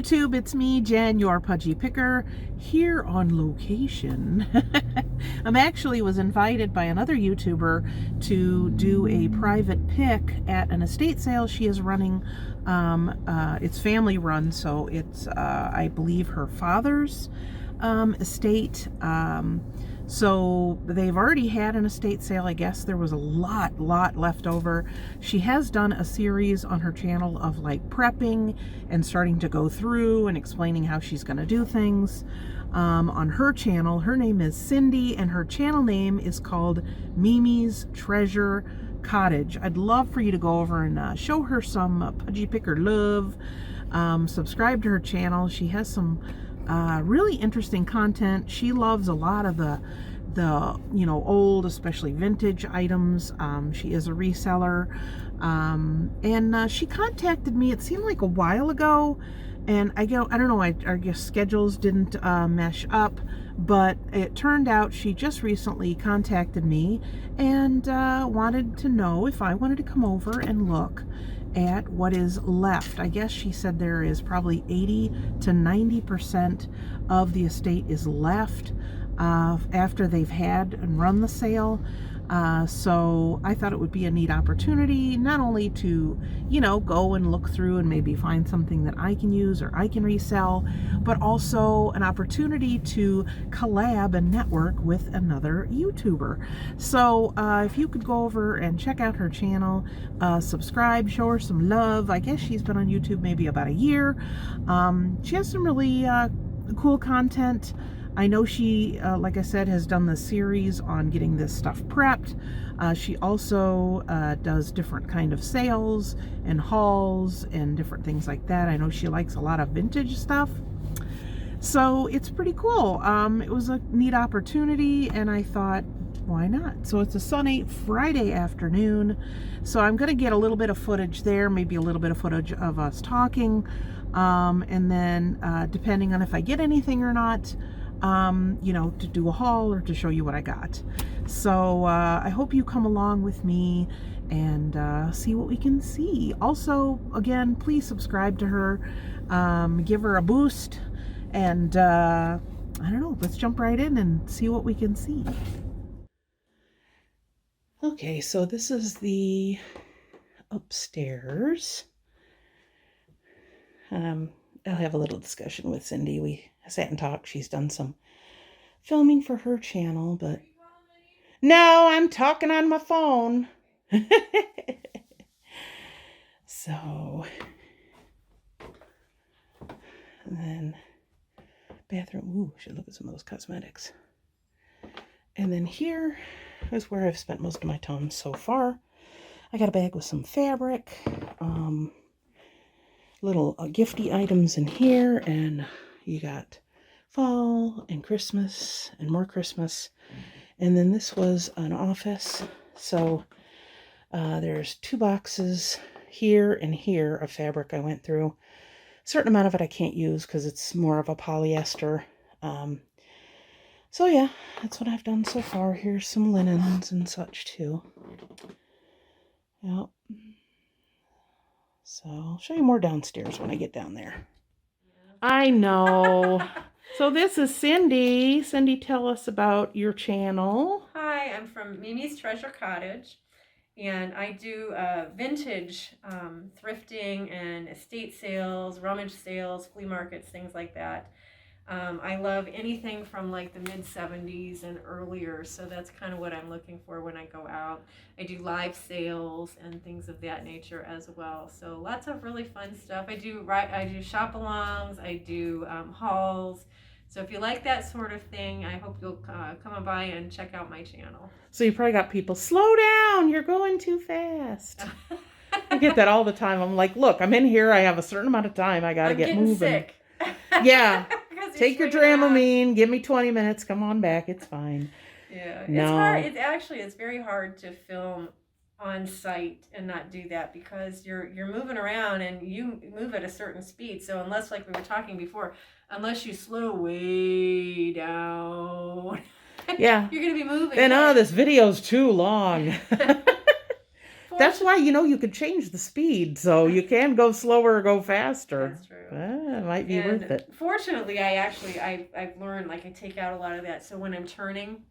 YouTube, it's me, Jen, your pudgy picker, here on location. I actually was invited by another YouTuber to do a private pick at an estate sale she is running. It's family run, so it's, I believe, her father's estate. So they've already had an estate sale. I guess there was a lot left over. She has done a series on her channel of like prepping and starting to go through and explaining how she's going to do things. On her channel, her name is Cindy, and her channel name is called Mimi's Treasure Cottage. I'd love for you to go over and show her some pudgy picker love. Subscribe to her channel. She has some really interesting content. She loves a lot of the old, especially vintage items. She is a reseller, and she contacted me. It seemed like a while ago, and I don't know, I guess schedules didn't mesh up, but it turned out she just recently contacted me and wanted to know if I wanted to come over and look at what is left. I guess she said there is probably 80 to 90% of the estate is left after they've had and run the sale. So I thought it would be a neat opportunity, not only to, go and look through and maybe find something that I can use or I can resell, but also an opportunity to collab and network with another YouTuber. So if you could go over and check out her channel, subscribe, show her some love. I guess she's been on YouTube maybe about a year. She has some really cool content. I know she, like I said, has done the series on getting this stuff prepped. She also does different kind of sales and hauls and different things like that. I know she likes a lot of vintage stuff. So it's pretty cool. It was a neat opportunity, and I thought, why not? So it's a sunny Friday afternoon. So I'm going to get a little bit of footage there, maybe a little bit of footage of us talking. And then depending on if I get anything or not, to do a haul or to show you what I got. So I hope you come along with me and see what we can see. Also, again, please subscribe to her, give her a boost, and I don't know, let's jump right in and see what we can see. Okay, so this is the upstairs. I'll have a little discussion with Cindy. We sat and talked. She's done some filming for her channel, but no, I'm talking on my phone. So, and then bathroom. Ooh, should look at some of those cosmetics. And then here is where I've spent most of my time so far. I got a bag with some fabric, little gifty items in here, and you got fall and Christmas and more Christmas. And then this was an office, so there's 2 boxes here and here of fabric I went through. A certain amount of it I can't use because it's more of a polyester. So yeah, that's what I've done so far. Here's some linens and such too. Yep. So I'll show you more downstairs when I get down there. I know. So this is Cindy. Cindy, tell us about your channel. Hi, I'm from Mimi's Treasure Cottage, and I do vintage thrifting and estate sales, rummage sales, flea markets, things like that. I love anything from like the mid-70s and earlier, so that's kind of what I'm looking for when I go out. I do live sales and things of that nature as well, so lots of really fun stuff. I do shop-alongs, I do hauls. So if you like that sort of thing, I hope you'll come on by and check out my channel. So you probably got people, slow down, you're going too fast. I get that all the time. I'm like, look, I'm in here, I have a certain amount of time, I gotta get moving. Sick. Yeah. Take your Dramamine, give me 20 minutes, come on back, it's fine. Yeah, no. It's hard. It's very hard to film on site and not do that because you're moving around and you move at a certain speed. So unless, like we were talking before, unless you slow way down, yeah, you're gonna be moving. Then this video's too long. That's why you could change the speed, so you can go slower or go faster. That's true. it might be worth it. Fortunately, I've learned, like, I take out a lot of that. So when I'm turning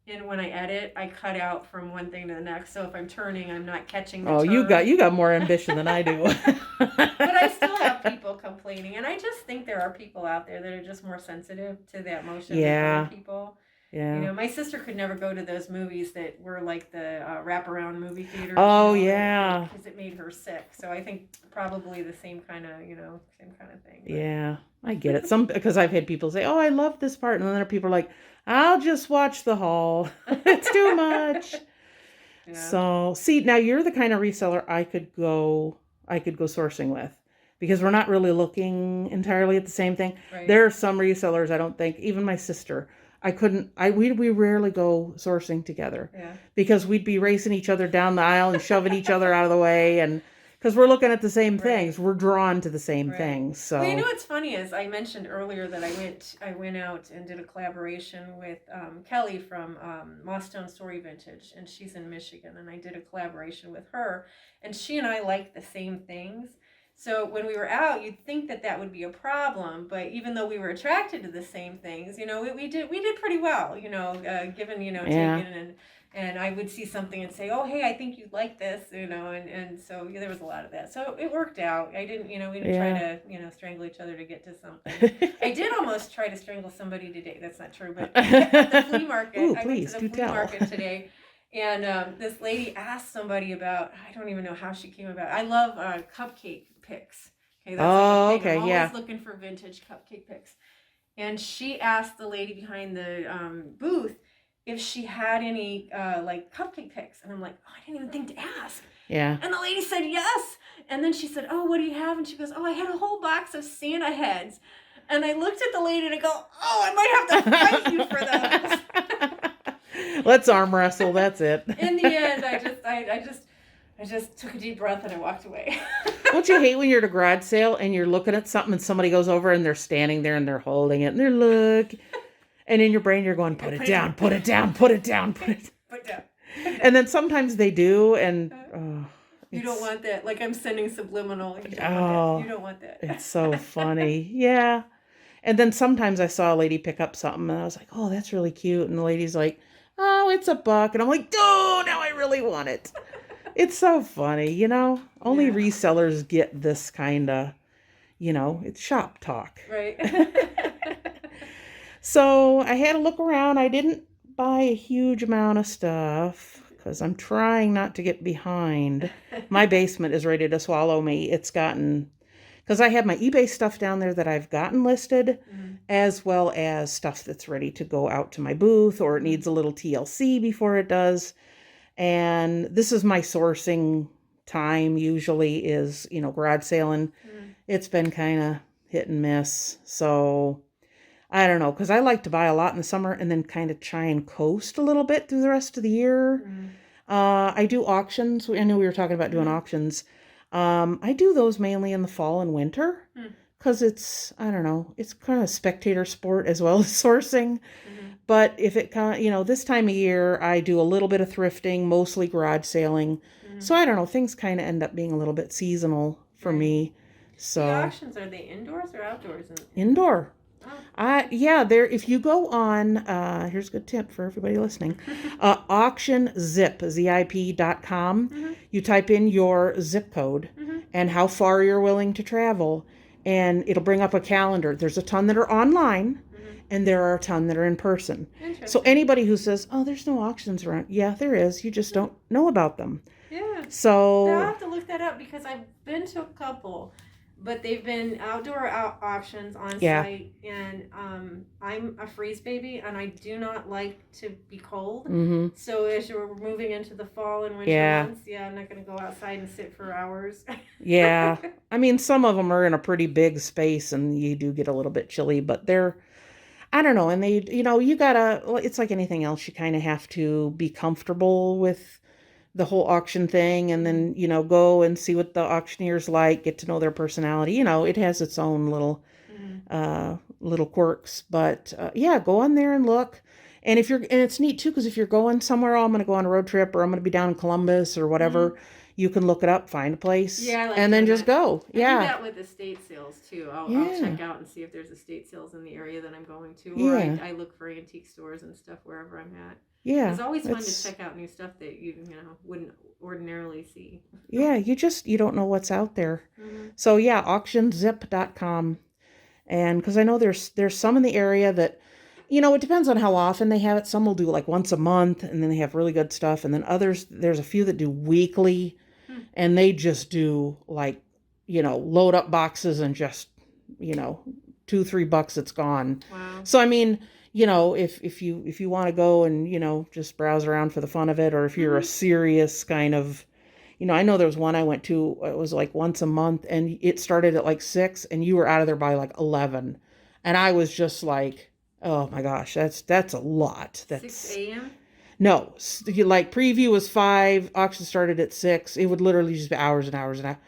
and when I edit, I cut out from one thing to the next. So if I'm turning, I'm not catching the turn. You got more ambition than I do. But I still have people complaining, and I just think there are people out there that are just more sensitive to that motion than other people. Yeah. You know, my sister could never go to those movies that were like the wraparound movie theaters. Oh, yeah. Because it made her sick. So I think probably the same kind of thing. But. Yeah, I get it. Because I've had people say, oh, I love this part. And then there are people like, I'll just watch the haul. It's too much. Yeah. So, see, now you're the kind of reseller I could go sourcing with. Because we're not really looking entirely at the same thing. Right. There are some resellers, I don't think, even my sister, we rarely go sourcing together. Yeah. Because we'd be racing each other down the aisle and shoving each other out of the way. And because we're looking at the same things. We're drawn to the same things. So. Well, you know what's funny is I mentioned earlier that I went out and did a collaboration with Kelly from Mossstone Story Vintage. And she's in Michigan. And I did a collaboration with her. And she and I like the same things. So when we were out, you'd think that would be a problem, but even though we were attracted to the same things, you know, we did pretty well, you know, given, you know, taking and I would see something and say, oh, hey, I think you'd like this, you know, and so there was a lot of that. So it worked out. We didn't try to, you know, strangle each other to get to something. I did almost try to strangle somebody today. That's not true, but at the flea market, Ooh, I went to the flea market today. And this lady asked somebody about, I don't even know how she came about. I love cupcake picks. Okay, that's like a thing. I'm always looking for vintage cupcake picks. And she asked the lady behind the booth if she had any like cupcake picks. And I'm like, oh, I didn't even think to ask. Yeah. And the lady said yes. And then she said, oh, what do you have? And she goes, oh, I had a whole box of Santa heads. And I looked at the lady and I go, oh, I might have to fight you for those. Let's arm wrestle. That's it. In the end, I just took a deep breath and I walked away. Don't you hate when you're at a garage sale and you're looking at something and somebody goes over and they're standing there and they're holding it and they're look, and in your brain you're going, put it down, put it down, put it down, put it down. And then sometimes they do, and you don't want that. Like I'm sending subliminal. You don't want that. It's so funny. Yeah. And then sometimes I saw a lady pick up something and I was like, oh, that's really cute. And the lady's like, oh, it's $1. And I'm like, oh, now I really want it. It's so funny, you know. Only resellers get this kind of, you know, it's shop talk. Right. So I had to look around. I didn't buy a huge amount of stuff because I'm trying not to get behind. My basement is ready to swallow me. It's gotten, because I have my eBay stuff down there that I've gotten listed, as well as stuff that's ready to go out to my booth, or it needs a little TLC before it does. And this is my sourcing time usually is, you know, garage sailing. It's been kind of hit and miss. So I don't know, because I like to buy a lot in the summer and then kind of try and coast a little bit through the rest of the year. I do auctions. I know we were talking about doing auctions. I do those mainly in the fall and winter because it's, I don't know, it's kind of a spectator sport as well as sourcing. But if it kind of, you know, this time of year, I do a little bit of thrifting, mostly garage sailing. So I don't know, things kind of end up being a little bit seasonal for me. So the auctions, are they indoors or outdoors? Indoor. Yeah, there. If you go on, here's a good tip for everybody listening. AuctionZip.com. You type in your zip code and how far you're willing to travel, and it'll bring up a calendar. There's a ton that are online, and there are a ton that are in person. So anybody who says, "Oh, there's no auctions around," yeah, there is. You just don't know about them. Yeah. So I'll have to look that up because I've been to a couple. But they've been outdoor auctions on site, and I'm a freeze baby, and I do not like to be cold. So as you're moving into the fall and winter months, I'm not going to go outside and sit for hours. Yeah. I mean, some of them are in a pretty big space, and you do get a little bit chilly, but they're, I don't know, and they, you know, you gotta, it's like anything else, you kind of have to be comfortable with the whole auction thing, and then, you know, go and see what the auctioneers like, get to know their personality. You know, it has its own little little quirks, but go on there and look. And if you're, and it's neat too, because if you're going somewhere, oh, I'm going to go on a road trip, or I'm going to be down in Columbus or whatever, you can look it up, find a place, Yeah, I like and then doing just that. go. I do Yeah. that with estate sales too. I'll Yeah. check out and see if there's estate sales in the area that I'm going to, or Yeah. I look for antique stores and stuff wherever I'm at. Yeah. It's always fun to check out new stuff that you wouldn't ordinarily see. Yeah, you don't know what's out there. So yeah, auctionzip.com. And because I know there's some in the area that, it depends on how often they have it. Some will do like once a month, and then they have really good stuff. And then others, there's a few that do weekly, and they just do like, load up boxes and just, $2-3 it's gone. Wow. So I mean, if you want to go and just browse around for the fun of it, or if you're a serious kind of, I know there was one I went to, it was like once a month, and it started at like 6 and you were out of there by like 11. And I was just like, oh my gosh, that's a lot. That's 6 a.m.? No, like preview was 5, auction started at 6. It would literally just be hours and hours and hours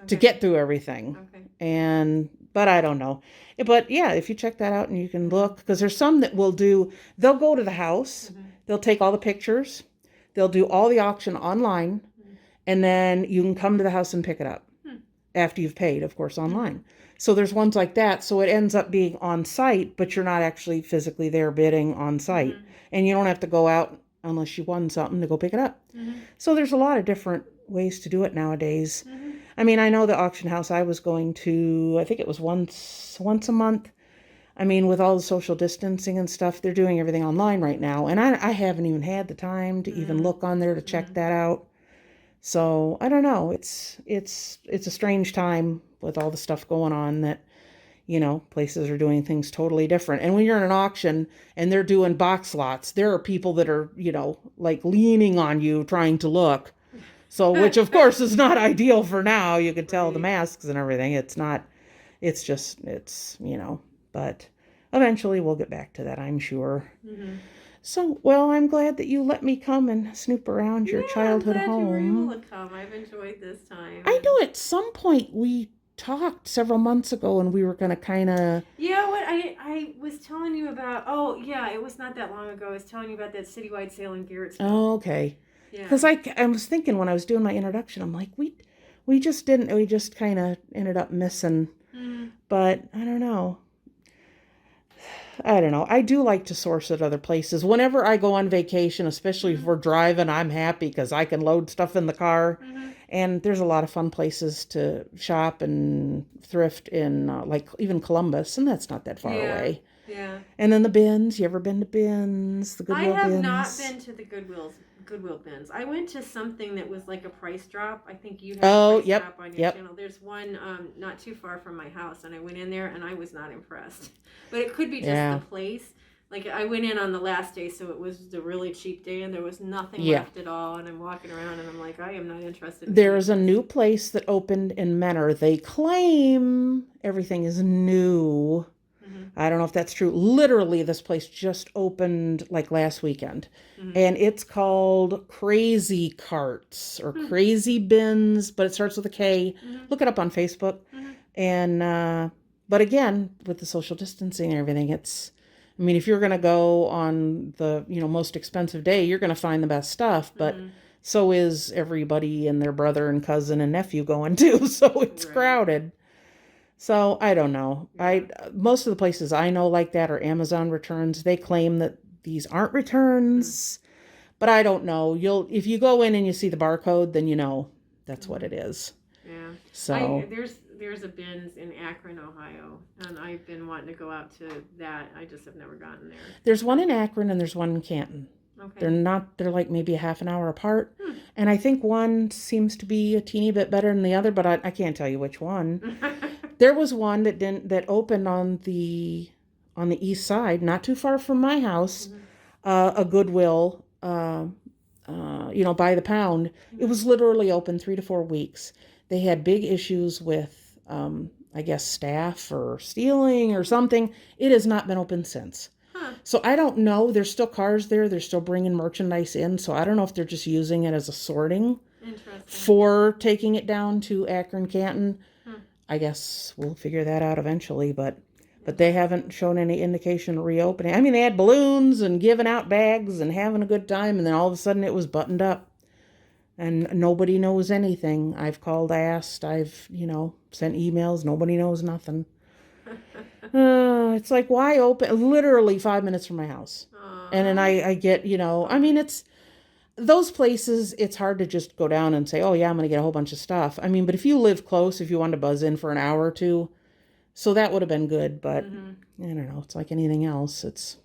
to get through everything. Okay. But I don't know. But yeah, if you check that out and you can look, because there's some that they'll go to the house, they'll take all the pictures, they'll do all the auction online, and then you can come to the house and pick it up after you've paid, of course, online. So there's ones like that. So it ends up being on site, but you're not actually physically there bidding on site. And you don't have to go out unless you won something to go pick it up. So there's a lot of different ways to do it nowadays. I mean, I know the auction house I was going to, I think it was once a month. I mean, with all the social distancing and stuff, they're doing everything online right now. And I haven't even had the time to even look on there to check that out. So I don't know. It's a strange time with all the stuff going on that, places are doing things totally different. And when you're in an auction and they're doing box lots, there are people that are, like leaning on you trying to look. So, which of course is not ideal for now. You could tell the masks and everything. It's not, but eventually we'll get back to that, I'm sure. So, well, I'm glad that you let me come and snoop around your childhood home. I'm glad you were able to come. I've enjoyed this time. I know at some point we talked several months ago and we were going to kind of... Yeah, what I was telling you about... Oh, yeah, it was not that long ago. I was telling you about that citywide sale in Garrettsville. Oh, okay. Yeah. Because I was thinking when I was doing my introduction, I'm like, we just kind of ended up missing. But I don't know. I do like to source at other places. Whenever I go on vacation, especially if we're driving, I'm happy because I can load stuff in the car. And there's a lot of fun places to shop and thrift in, like even Columbus, and that's not that far away. Yeah. And then the bins. You ever been to bins? The Goodwill bins? I have not been to the Goodwill bins. I went to something that was like a price drop. I think you had a price drop on your channel. There's one not too far from my house, and I went in there and I was not impressed. But it could be just the place. Like I went in on the last day, so it was the really cheap day, and there was nothing left at all. And I'm walking around, and I'm like, I am not interested. There's a new place that opened in Menor. They claim everything is new. I don't know if that's true. Literally, this place just opened like last weekend. And it's called Crazy Carts or Crazy Bins, but it starts with a K. Look it up on Facebook. And, but again, with the social distancing and everything, if you're going to go on the, most expensive day, you're going to find the best stuff. But so is everybody and their brother and cousin and nephew going too. So it's crowded. So I don't know. Most of the places I know like that are Amazon returns. They claim that these aren't returns, but I don't know. If you go in and you see the barcode, then that's what it is. Yeah. So there's a bins in Akron, Ohio, and I've been wanting to go out to that. I just have never gotten there. There's one in Akron and there's one in Canton. Okay. They're like maybe a half an hour apart. And I think one seems to be a teeny bit better than the other, but I can't tell you which one. There was one that opened on the east side, not too far from my house, a Goodwill, by the pound. It was literally open 3 to 4 weeks. They had big issues with, I guess, staff or stealing or something. It has not been open since. So I don't know. There's still cars there. They're still bringing merchandise in. So I don't know if they're just using it as a sorting for taking it down to Akron, Canton. I guess we'll figure that out eventually, but they haven't shown any indication of reopening. I mean, they had balloons and giving out bags and having a good time, and then all of a sudden it was buttoned up. And nobody knows anything. I've called, asked, I've, sent emails. Nobody knows nothing. It's like, why open? Literally 5 minutes from my house. And then I get, I mean, it's those places, it's hard to just go down and say, oh, yeah, I'm going to get a whole bunch of stuff. I mean, but if you live close, if you wanted to buzz in for an hour or two, so that would have been good. But I don't know. It's like anything else. It's.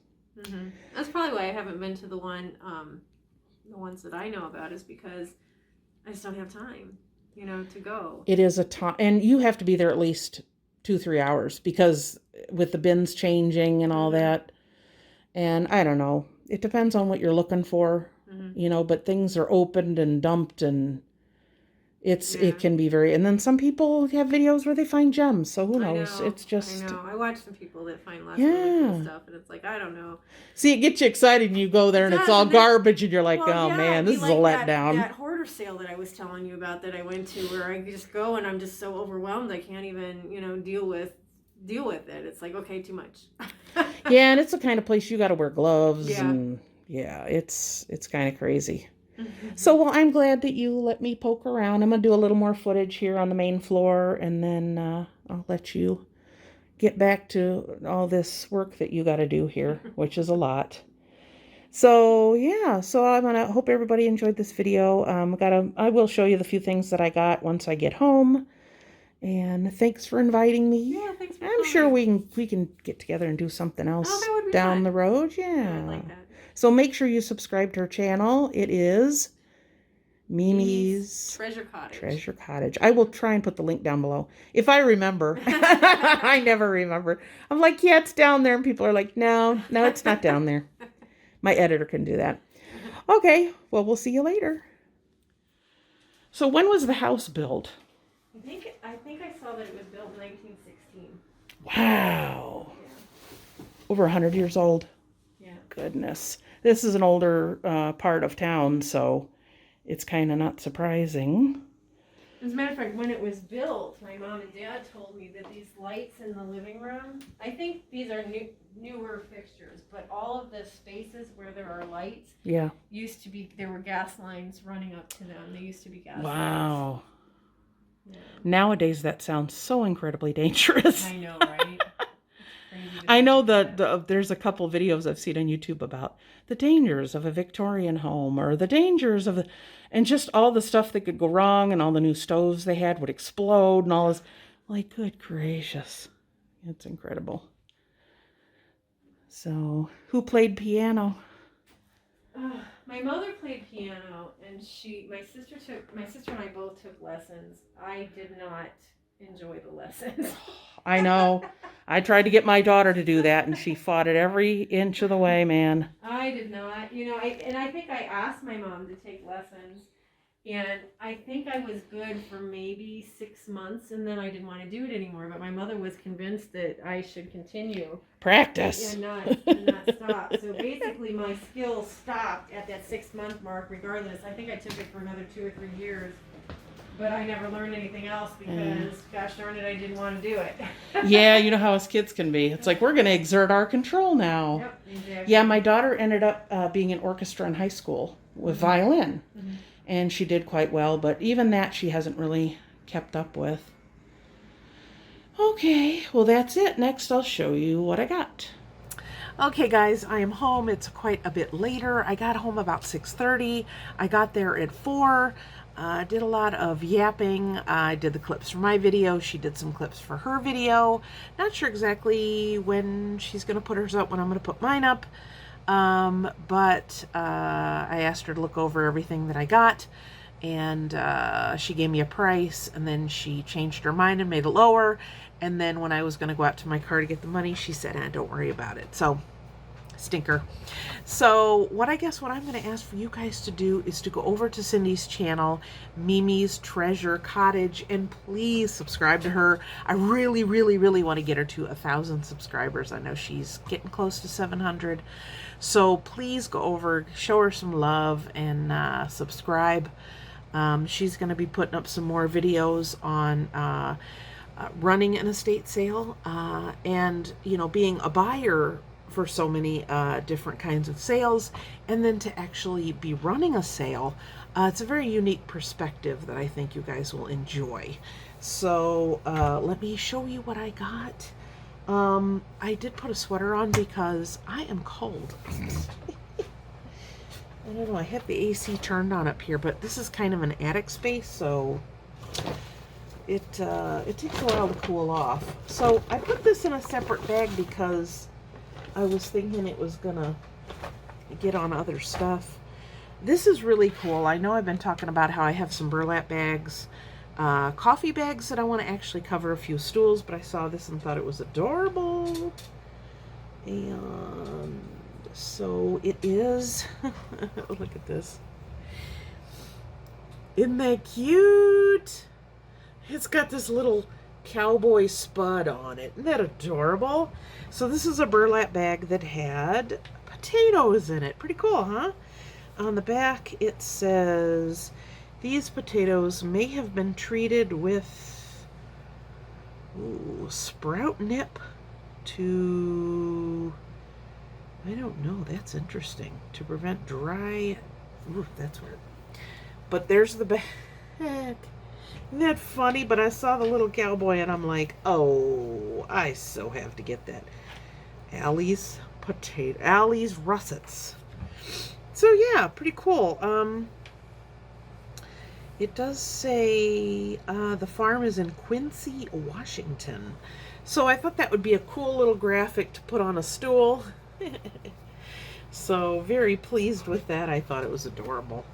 That's probably why I haven't been to the ones that I know about, is because I just don't have time, to go. It is a time, and you have to be there at least 2-3 hours because with the bins changing and all that. And I don't know. It depends on what you're looking for, but things are opened and dumped, and it can be very, and then some people have videos where they find gems, so who knows? It's just, I know. I watch some people that find lots of really cool stuff, and it's like, I don't know. See, it gets you excited, and you go there, and it's all garbage, and you're like, man, this is a letdown. That hoarder sale that I was telling you about that I went to, where I just go and I'm just so overwhelmed I can't even, deal with it. It's like, okay, too much. Yeah, and it's the kind of place you got to wear gloves, and it's kind of crazy. So, well, I'm glad that you let me poke around. I'm going to do a little more footage here on the main floor, and then I'll let you get back to all this work that you got to do here, which is a lot. So, yeah, so I'm going to hope everybody enjoyed this video. I will show you the few things that I got once I get home. And thanks for inviting me. Yeah, thanks for I'm coming. sure we can get together and do something else that would be down fun. the road. Yeah, I'd like that. So make sure you subscribe to her channel. It is Mimi's Treasure Cottage. I will try and put the link down below if I remember. I never remember. I'm like, yeah, it's down there, and people are like, no, it's not down there. My editor can do that. Okay, well, we'll see you later. So when was the house built? I think I saw that it was built in 1916. Wow. Yeah. Over 100 years old. Yeah. Goodness. This is an older part of town, so it's kind of not surprising. As a matter of fact, when it was built, my mom and dad told me that these lights in the living room, I think these are newer fixtures, but all of the spaces where there are lights used to be, there were gas lines running up to them. They used to be gas lines. Yeah. Nowadays, that sounds so incredibly dangerous. I know, right? I know there's a couple videos I've seen on YouTube about the dangers of a Victorian home, or the dangers of and just all the stuff that could go wrong, and all the new stoves they had would explode and all this. Like, good gracious. It's incredible. So, who played piano? My mother played piano, and my sister and I both took lessons. I did not enjoy the lessons. I know. I tried to get my daughter to do that, and she fought it every inch of the way, man. I did not. I think I asked my mom to take lessons, and I think I was good for maybe 6 months, and then I didn't want to do it anymore. But my mother was convinced that I should continue. Practice. And not stop. So basically my skills stopped at that 6-month mark regardless. I think I took it for another 2 or 3 years. But I never learned anything else because, gosh darn it, I didn't want to do it. Yeah, you know how us kids can be. It's like, we're going to exert our control now. Yep, exactly. Yeah, my daughter ended up being in orchestra in high school with violin. And she did quite well, but even that she hasn't really kept up with. Okay, well, that's it. Next, I'll show you what I got. Okay, guys, I am home. It's quite a bit later. I got home about 6:30. I got there at 4. Did a lot of yapping. I did the clips for my video. She did some clips for her video. Not sure exactly when she's going to put hers up, when I'm going to put mine up. But I asked her to look over everything that I got. And she gave me a price. And then she changed her mind and made it lower. And then when I was going to go out to my car to get the money, she said, don't worry about it. So, stinker. So what I'm going to ask for you guys to do is to go over to Cindy's channel, Mimi's Treasure Cottage, and please subscribe to her. I really, really, really want to get her to 1,000 subscribers. I know she's getting close to 700. So please go over, show her some love, and subscribe. She's going to be putting up some more videos on running an estate sale and, being a buyer for so many different kinds of sales, and then to actually be running a sale. It's a very unique perspective that I think you guys will enjoy. So let me show you what I got. I did put a sweater on because I am cold. I don't know, I have the AC turned on up here, but this is kind of an attic space, so it takes a while to cool off. So I put this in a separate bag because I was thinking it was gonna get on other stuff. This is really cool. I know I've been talking about how I have some burlap bags, coffee bags that I want to actually cover a few stools, but I saw this and thought it was adorable. And so it is. Look at this. Isn't that cute? It's got this little cowboy spud on it. Isn't that adorable? So this is a burlap bag that had potatoes in it. Pretty cool, huh? On the back it says, these potatoes may have been treated with sprout nip to, I don't know, that's interesting, to prevent dry, that's weird. But there's the back. Isn't that funny? But I saw the little cowboy and I'm like, oh, I so have to get that. Allie's russets. So yeah, pretty cool. It does say the farm is in Quincy, Washington. So I thought that would be a cool little graphic to put on a stool. So very pleased with that. I thought it was adorable.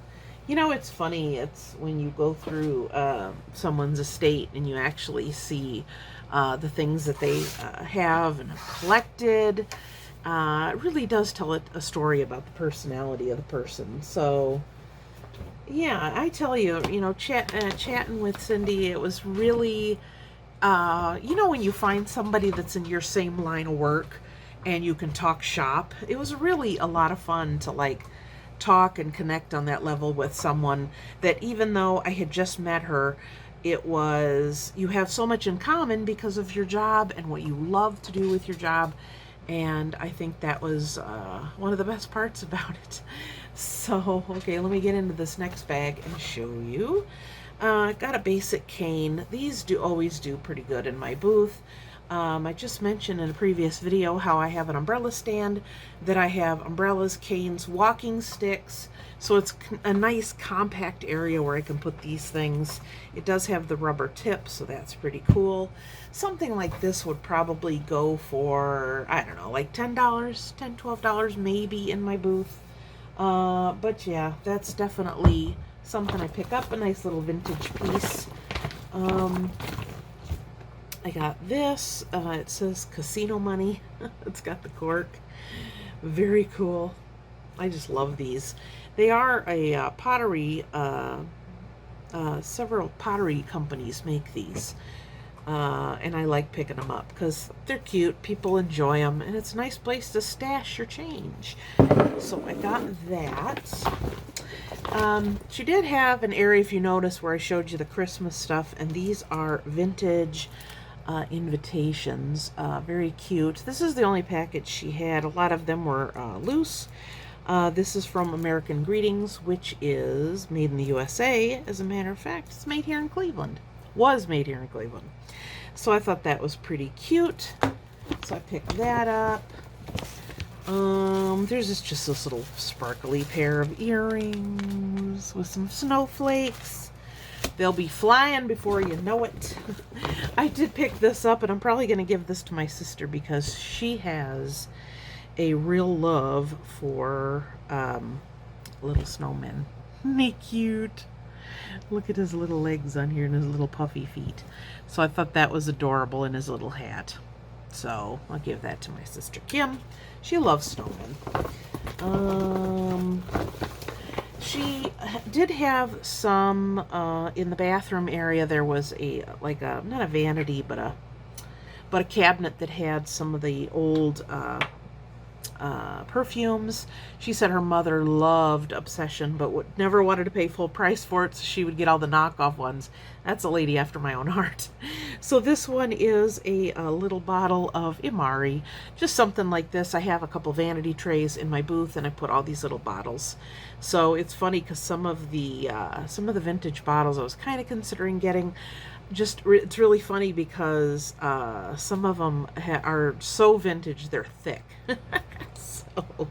You know, it's funny. It's when you go through someone's estate and you actually see the things that they have and have collected. It really does tell a story about the personality of the person. So, yeah, I tell you, you know, chatting with Cindy, it was really, you know, when you find somebody that's in your same line of work and you can talk shop, it was really a lot of fun to, like, talk and connect on that level with someone that, even though I had just met her, it was, you have so much in common because of your job and what you love to do with your job. And I think that was one of the best parts about it. So, okay, let me get into this next bag and show you. Got a basic cane. These always do pretty good in my booth. I just mentioned in a previous video how I have an umbrella stand, that I have umbrellas, canes, walking sticks. So it's a nice compact area where I can put these things. It does have the rubber tip, so that's pretty cool. Something like this would probably go for, I don't know, like $10, $10, $12 maybe in my booth. But yeah, that's definitely something I pick up, a nice little vintage piece. I got this. It says casino money. It's got the cork. Very cool. I just love these. They are a pottery, several pottery companies make these. And I like picking them up because they're cute. People enjoy them. And it's a nice place to stash your change. So I got that. She did have an area, if you notice, where I showed you the Christmas stuff. And these are vintage invitations. Very cute. This is the only package she had. A lot of them were loose. This is from American Greetings, which is made in the USA. As a matter of fact, it's made here in Cleveland. Was made here in Cleveland. So I thought that was pretty cute. So I picked that up. There's just this little sparkly pair of earrings with some snowflakes. They'll be flying before you know it. I did pick this up, and I'm probably going to give this to my sister because she has a real love for little snowmen. Isn't he cute? Look at his little legs on here and his little puffy feet. So I thought that was adorable in his little hat. So I'll give that to my sister Kim. She loves snowmen. She did have some in the bathroom area. There was not a vanity, but a cabinet that had some of the old perfumes. She said her mother loved Obsession, but never wanted to pay full price for it, so she would get all the knockoff ones. That's a lady after my own heart. So this one is a little bottle of Imari, just something like this. I have a couple vanity trays in my booth, and I put all these little bottles. So it's funny because some of the vintage bottles I was kind of considering getting. It's really funny because some of them are so vintage they're thick. So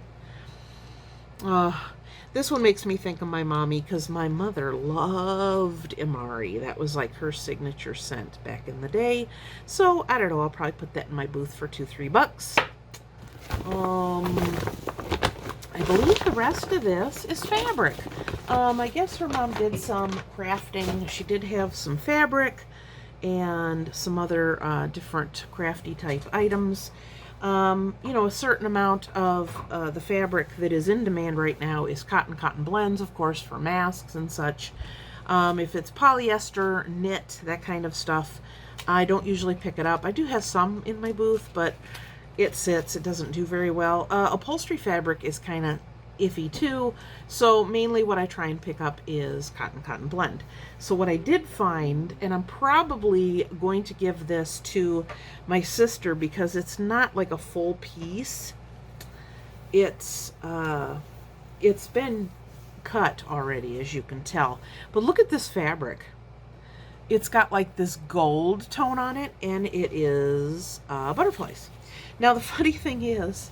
this one makes me think of my mommy because my mother loved Imari. That was like her signature scent back in the day. So I don't know, I'll probably put that in my booth for $2-3. I believe the rest of this is fabric. I guess her mom did some crafting. She did have some fabric and some other different crafty type items. You know, a certain amount of the fabric that is in demand right now is cotton blends, of course, for masks and such. If it's polyester, knit, that kind of stuff, I don't usually pick it up. I do have some in my booth, but it sits. It doesn't do very well. Upholstery fabric is kind of iffy too, so mainly what I try and pick up is cotton blend. So what I did find, and I'm probably going to give this to my sister because it's not like a full piece. It's been cut already, as you can tell. But look at this fabric. It's got like this gold tone on it, and it is butterflies. Now the funny thing is,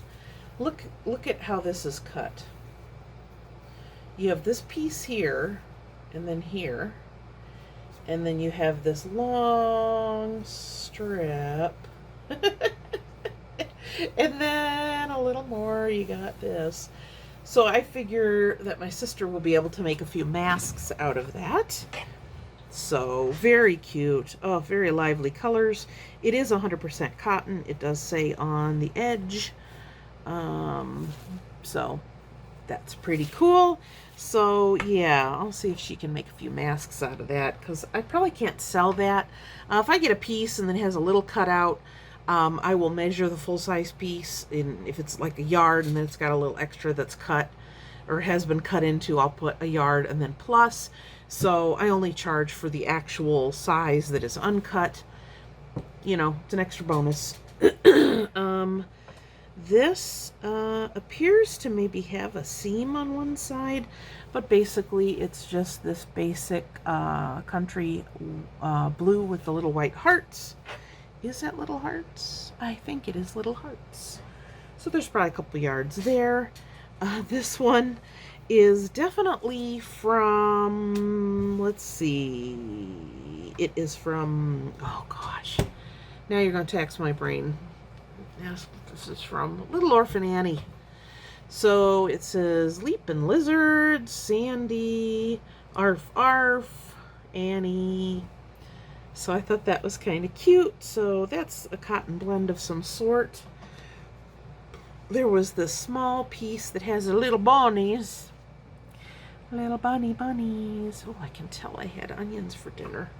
look at how this is cut. You have this piece here, and then here, and then you have this long strip, and then a little more, you got this. So I figure that my sister will be able to make a few masks out of that. So very cute. Oh, very lively colors. It is 100% cotton. It does say on the edge. So that's pretty cool. So yeah, I'll see if she can make a few masks out of that, because I probably can't sell that. If I get a piece and then it has a little cutout, I will measure the full-size piece. If it's like a yard and then it's got a little extra that's cut or has been cut into, I'll put a yard and then plus. So I only charge for the actual size that is uncut. You know, it's an extra bonus. This appears to maybe have a seam on one side, but basically it's just this basic country blue with the little white hearts. Is that little hearts? I think it is little hearts. So there's probably a couple yards there. This one is definitely from, let's see, it is from, oh gosh, now you're going to tax my brain. Yes, this is from Little Orphan Annie. So it says Leapin' Lizard, Sandy, Arf Arf, Annie. So I thought that was kind of cute. So that's a cotton blend of some sort. There was this small piece that has a little bunnies. Little bunnies. Oh, I can tell I had onions for dinner.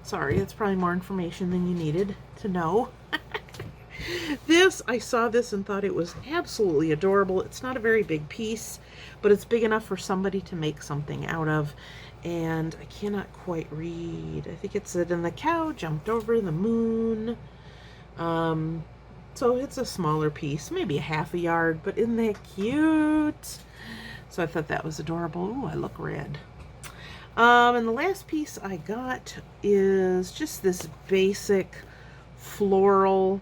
Sorry, that's probably more information than you needed to know. This, I saw this and thought it was absolutely adorable. It's not a very big piece, but it's big enough for somebody to make something out of. And I cannot quite read. I think it said, and the cow jumped over the moon. So it's a smaller piece, maybe a half a yard, but isn't that cute? So I thought that was adorable. Ooh, I look red. And the last piece I got is just this basic floral.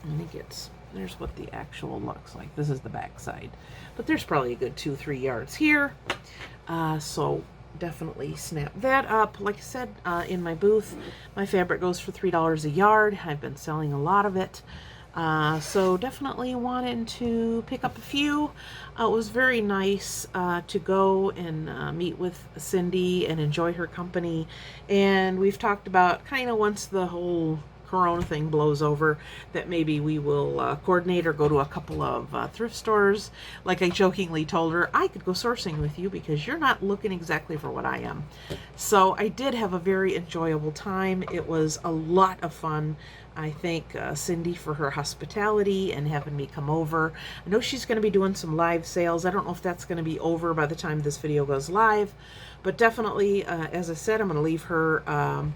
I think there's what the actual looks like. This is the back side, but there's probably a good 2-3 yards here. So definitely snap that up. Like I said, in my booth, my fabric goes for $3 a yard. I've been selling a lot of it. So definitely wanted to pick up a few. It was very nice to go and meet with Cindy and enjoy her company. And we've talked about kind of once the whole Corona thing blows over, that maybe we will coordinate or go to a couple of thrift stores. Like I jokingly told her, I could go sourcing with you because you're not looking exactly for what I am. So I did have a very enjoyable time. It was a lot of fun. I thank Cindy for her hospitality and having me come over. I know she's going to be doing some live sales. I don't know if that's going to be over by the time this video goes live, but definitely, as I said, I'm going to leave her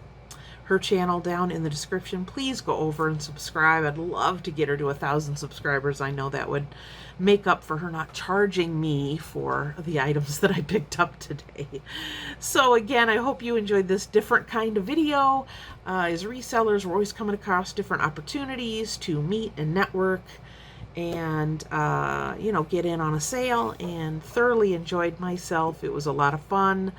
her channel down in the description. Please go over and subscribe. I'd love to get her to 1,000 subscribers. I know that would make up for her not charging me for the items that I picked up today. So again, I hope you enjoyed this different kind of video. As resellers, we're always coming across different opportunities to meet and network and you know, get in on a sale, and thoroughly enjoyed myself. It was a lot of fun.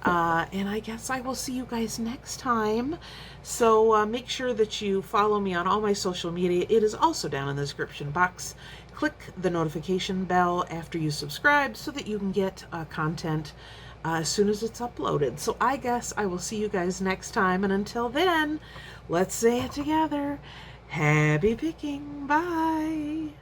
And I guess I will see you guys next time. So make sure that you follow me on all my social media. It is also down in the description box. Click the notification bell after you subscribe so that you can get content as soon as it's uploaded. So I guess I will see you guys next time. And until then, let's say it together. Happy picking. Bye.